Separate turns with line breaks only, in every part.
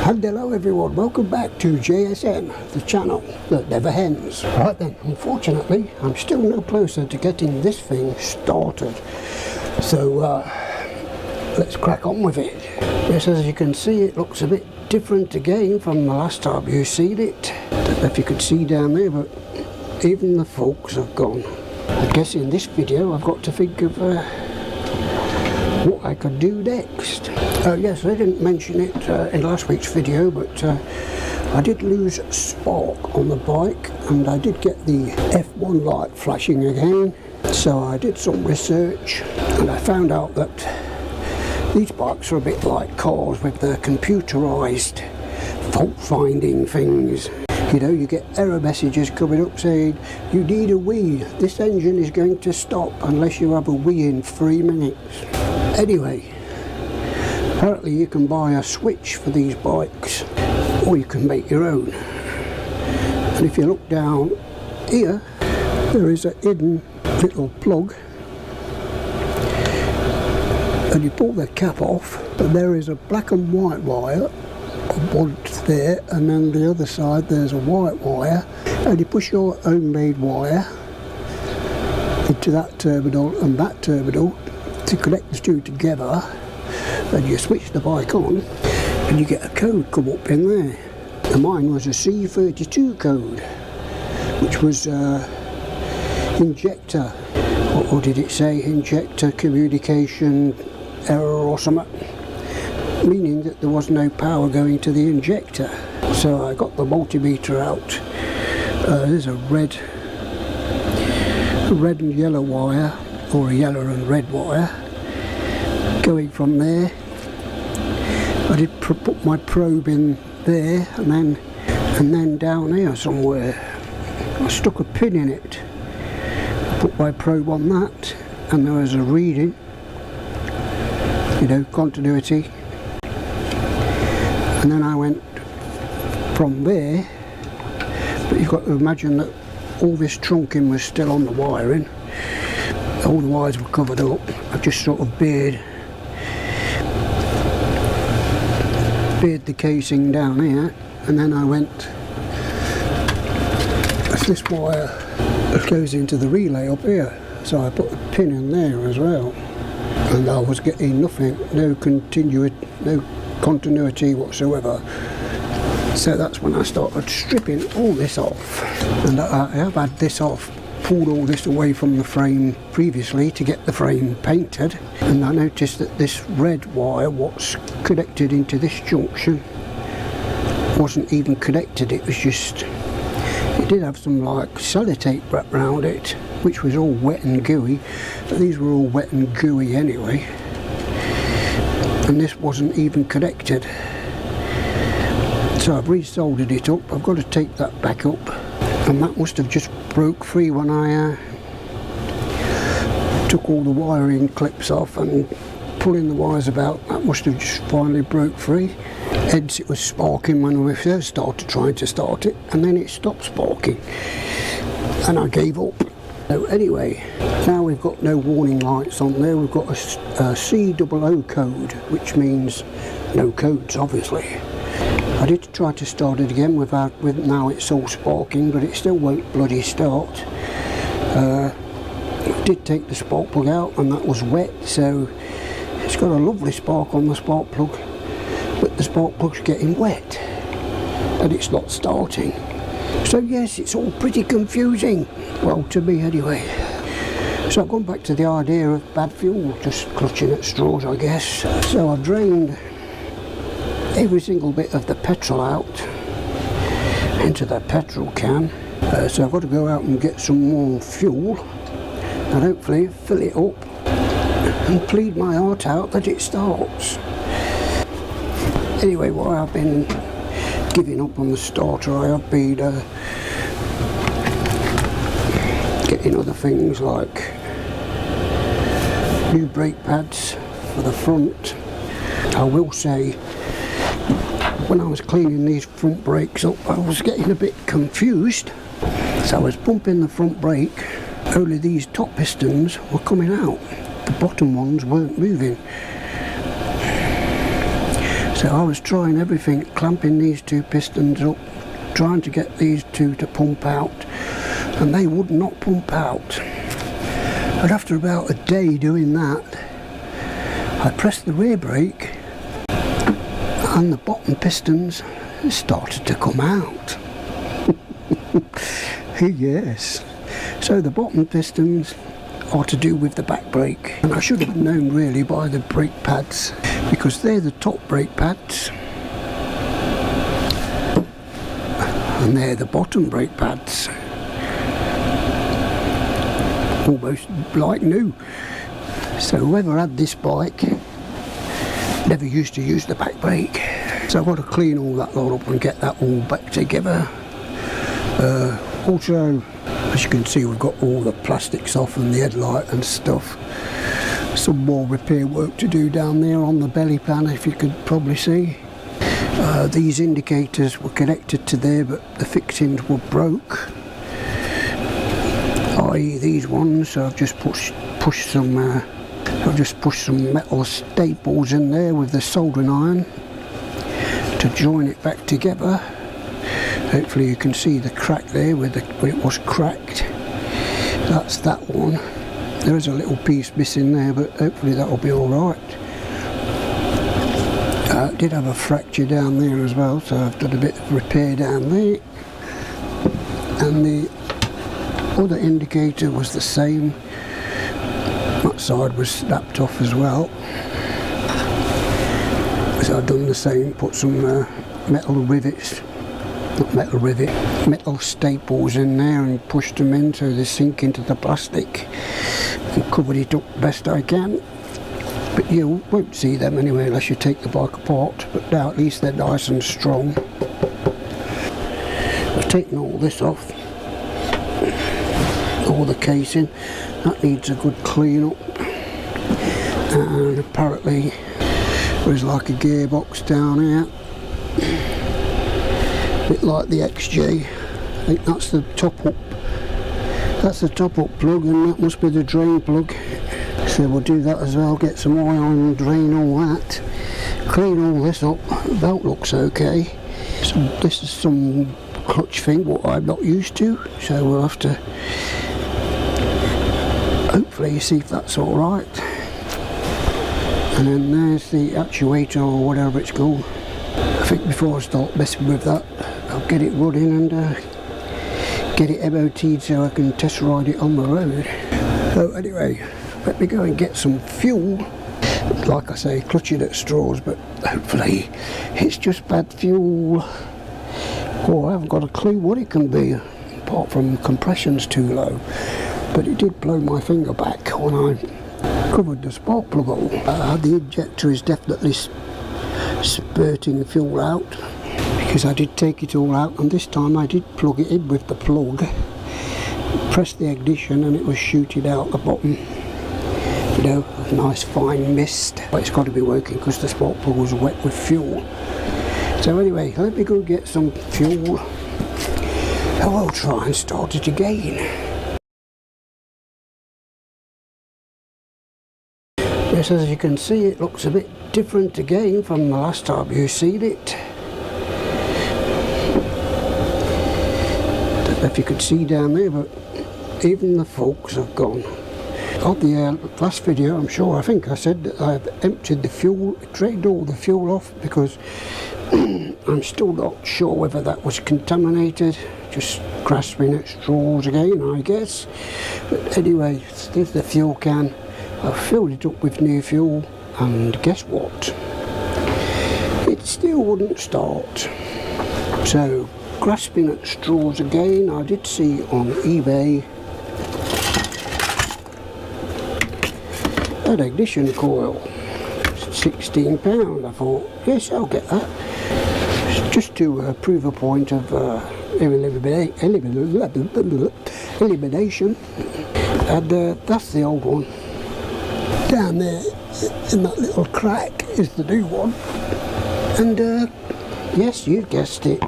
And hello everyone, welcome back to JSN, the channel that never ends. Right then, unfortunately, I'm still no closer to getting this thing started. So, let's crack on with it. Yes, as you can see, it looks a bit different again from the last time you seen it. Don't know if you could see down there, but even the forks have gone. I guess in this video I've got to think of what I could do next. Yes, I didn't mention it in last week's video, but I did lose spark on the bike and I did get the F1 light flashing again. So I did some research and I found out that these bikes are a bit like cars with their computerized fault finding things. You know, you get error messages coming up saying you need a wee, this engine is going to stop unless you have a wee in 3 minutes. Anyway, apparently you can buy a switch for these bikes, or you can make your own. And if you look down here, there is a hidden little plug, and you pull the cap off, and there is a black and white wire on one there, and then the other side there's a white wire, and you push your homemade wire into that terminal and that terminal to connect the two together. Then you switch the bike on and you get a code come up in there. And mine was a C32 code, which was injector, or did it say injector communication error or something, meaning that there was no power going to the injector. So I got the multimeter out. There's a red and yellow wire, or a yellow and red wire going from there. I did put my probe in there and then down here somewhere. I stuck a pin in it, put my probe on that, and there was a reading, you know, continuity. And then I went from there, but you've got to imagine that all this trunking was still on the wiring. All the wires were covered up. I just sort of bared the casing down here, and then I went, this wire that goes into the relay up here, so I put a pin in there as well, and I was getting nothing, no continuity whatsoever. So that's when I started stripping all this off, and I have had this off, pulled all this away from the frame previously to get the frame painted, and I noticed that this red wire, what's connected into this junction, wasn't even connected. It was just, it did have some like sellotape wrapped around it, which was all wet and gooey, but these were all wet and gooey anyway, and this wasn't even connected. So I've resoldered it up. I've got to take that back up, and that must have just broke free when I took all the wiring clips off and pulling the wires about. That must have just finally broke free. Hence it was sparking when we first started trying to start it, and then it stopped sparking and I gave up. So anyway, now we've got no warning lights on there. We've got a COO code, which means no codes obviously. I did try to start it again with now it's all sparking, but it still won't bloody start. I did take the spark plug out and that was wet, so it's got a lovely spark on the spark plug, but the spark plug's getting wet and it's not starting. So yes, it's all pretty confusing, well, to me anyway. So I've gone back to the idea of bad fuel, just clutching at straws I guess. So I've drained every single bit of the petrol out into the petrol can. So I've got to go out and get some more fuel and hopefully fill it up and plead my heart out that it starts. Anyway, while I've been giving up on the starter, I have been getting other things like new brake pads for the front. I will say, when I was cleaning these front brakes up, I was getting a bit confused. So I was pumping the front brake, only these top pistons were coming out. The bottom ones weren't moving. So So I was trying everything, clamping these two pistons up, trying to get these two to pump out, and they would not pump out. But after about a day doing that, I pressed the rear brake and the bottom pistons started to come out. Yes, so the bottom pistons are to do with the back brake, and I should have known really by the brake pads, because they're the top brake pads and they're the bottom brake pads, almost like new. So whoever had this bike never used to use the back brake. So I've got to clean all that lot up and get that all back together. Also, as you can see, we've got all the plastics off and the headlight and stuff. Some more repair work to do down there on the belly pan, if you could probably see. These indicators were connected to there, but the fixings were broke, i.e. these ones. So I've just pushed some metal staples in there with the soldering iron to join it back together. Hopefully you can see the crack there where it was cracked. That's that one. There is a little piece missing there, but hopefully that'll be alright. I did have a fracture down there as well, so I've done a bit of repair down there. And the other indicator was the same. That side was snapped off as well. So I've done the same, put some metal rivets, not metal rivet, metal staples in there and pushed them in so they sink into the plastic, and covered it up best I can. But you won't see them anyway unless you take the bike apart, but now at least they're nice and strong. I've taken all this off, all the casing, that needs a good clean up. And apparently there's like a gearbox down here, a bit like the XJ. I think that's the top up. That's the top up plug, and that must be the drain plug. So we'll do that as well, get some oil and drain all that, clean all this up. The belt looks okay. So this is some clutch thing what I'm not used to, so we'll have to hopefully see if that's alright. And then there's the actuator or whatever it's called. I think before I start messing with that, I'll get it running and get it MOT'd so I can test ride it on the road. So anyway, let me go and get some fuel. Like I say, clutching at straws, but hopefully it's just bad fuel. Oh, I haven't got a clue what it can be, apart from compression's too low. But it did blow my finger back when I covered the spark plug hole. The injector is definitely spurting fuel out, because I did take it all out, and this time I did plug it in with the plug, pressed the ignition, and it was shooting out the bottom. You know, a nice fine mist. But it's got to be working because the spark plug was wet with fuel. So anyway, let me go get some fuel and I'll try and start it again. Yes, as you can see, it looks a bit different again from the last time you've seen it. Don't know if you could see down there, but even the forks have gone. On the last video, I think I said that I've emptied the fuel, drained all the fuel off, because I'm still not sure whether that was contaminated, just grasping at straws again, I guess. But anyway, there's the fuel can. I've filled it up with new fuel, and guess what? It still wouldn't start. So, grasping at straws again. I did see on eBay an ignition coil, £16. I thought, yes, I'll get that, just to prove a point of elimination. And that's the old one. Down there in that little crack is the new one. And yes, you guessed it,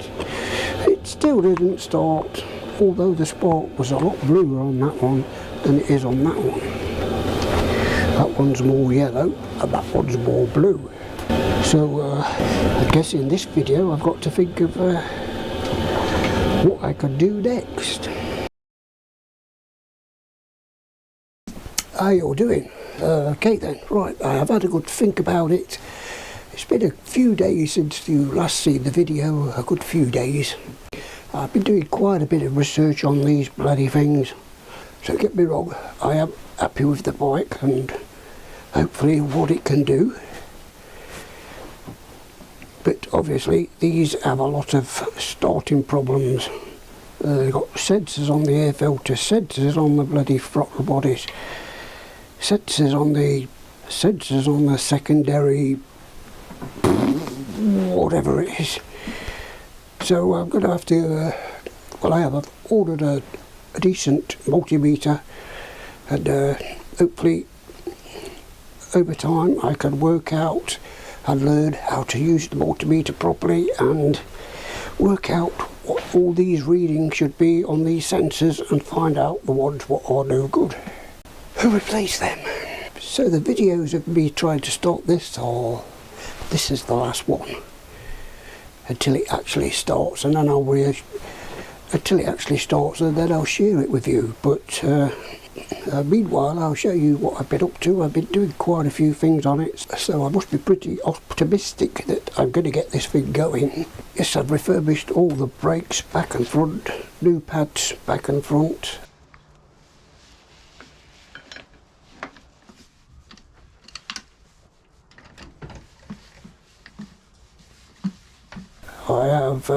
it still didn't start, although the spark was a lot bluer on that one than it is on that one. That one's more yellow and that one's more blue. So I guess in this video I've got to think of what I could do next. How you all doing? Okay then, right, I have had a good think about it. It's been a few days since you last seen the video, a good few days. I've been doing quite a bit of research on these bloody things. So don't get me wrong, I am happy with the bike and hopefully what it can do. But obviously these have a lot of starting problems. They've got sensors on the air filter, sensors on the bloody throttle bodies, sensors on the secondary, whatever it is. So I'm going to have to, I've ordered a decent multimeter, and hopefully over time I can work out and learn how to use the multimeter properly and work out what all these readings should be on these sensors and find out the ones what are no good. Who replace them? So the videos of me trying to start this are, this is the last one until it actually starts, and then until it actually starts, and then I'll share it with you. But meanwhile I'll show you what I've been up to. I've been doing quite a few things on it, so I must be pretty optimistic that I'm going to get this thing going. Yes, I've refurbished all the brakes back and front, new pads back and front. I have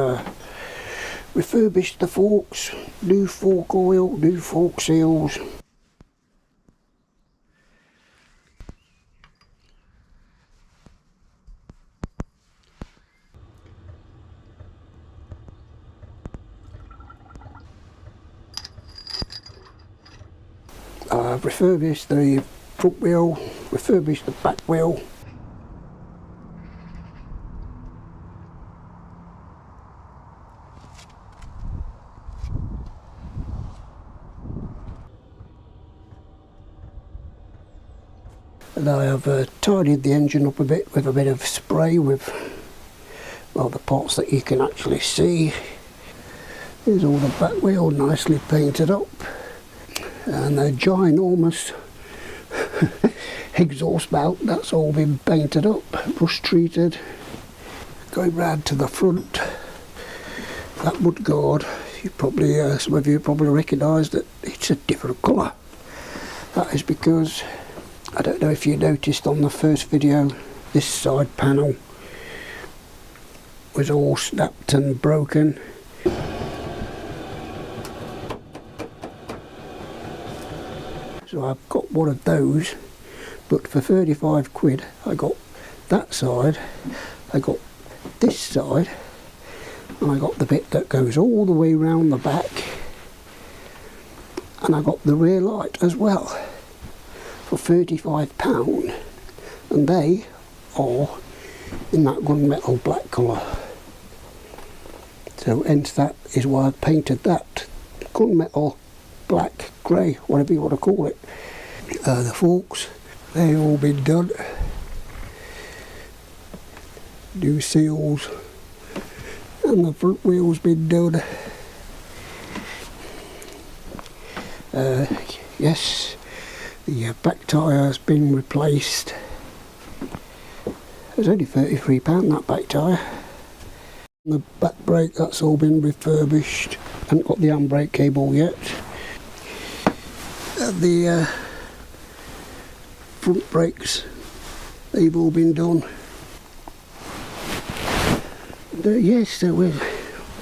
refurbished the forks, new fork oil, new fork seals. I've refurbished the front wheel, refurbished the back wheel. And I have tidied the engine up a bit with a bit of spray with, well, the parts that you can actually see. Here's all the back wheel nicely painted up. And the ginormous exhaust mount, that's all been painted up, rust treated. Going round to the front, that mud guard, you probably, some of you probably recognise that it's a different colour. That is because, I don't know if you noticed on the first video, this side panel was all snapped and broken. So I've got one of those, but for 35 quid I got that side, I got this side, and I got the bit that goes all the way round the back, and I got the rear light as well for £35, and they are in that gunmetal black colour. So hence that is why I've painted that gunmetal black, grey, whatever you want to call it. The forks, they've all been done. New seals, and the front wheel's been done. Yes, the back tyre has been replaced. It was only £33 that back tyre. The back brake, that's all been refurbished. Haven't got the handbrake cable yet. The front brakes, they've all been done. Yes, so we're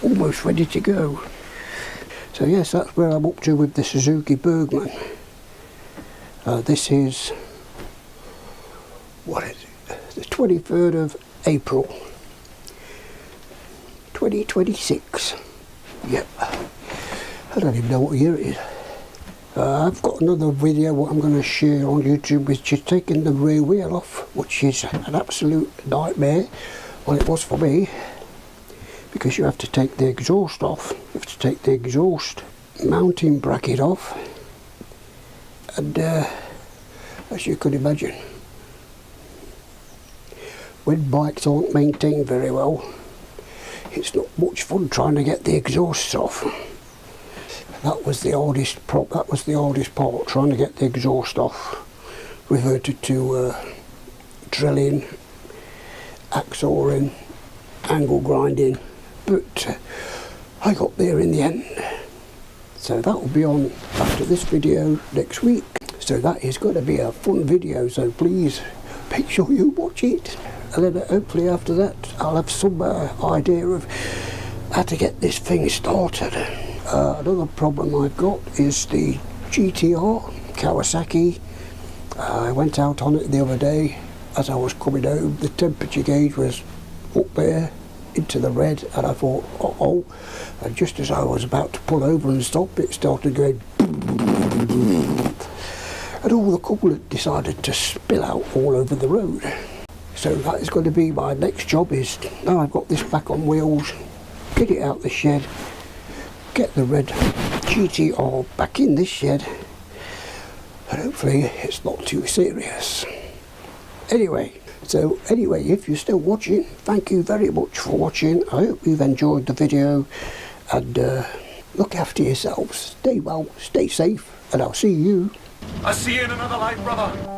almost ready to go. So yes, that's where I'm up to with the Suzuki Burgman. This is, what is it, the 23rd of April 2026. Yep, I don't even know what year it is. I've got another video what I'm going to share on YouTube, which is taking the rear wheel off, which is an absolute nightmare. Well, it was for me, because you have to take the exhaust off, you have to take the exhaust mounting bracket off, and as you could imagine, when bikes aren't maintained very well, it's not much fun trying to get the exhausts off. That was the hardest part, trying to get the exhaust off. Reverted to drilling, axoring, angle grinding, but I got there in the end. So that will be on after this video next week. So that is going to be a fun video, so please make sure you watch it. And then hopefully after that I'll have some idea of how to get this thing started. Another problem I've got is the GTR Kawasaki. I went out on it the other day. As I was coming home, the temperature gauge was up there into the red, and I thought, uh-oh, and just as I was about to pull over and stop, it started going and all the coolant decided to spill out all over the road. So that is going to be my next job, is now I've got this back on wheels, get it out the shed, get the red GTR back in this shed, and hopefully it's not too serious. Anyway, if you're still watching, thank you very much for watching. I hope you've enjoyed the video, and look after yourselves, stay well, stay safe, and I'll see you.
I'll see you in another life, brother.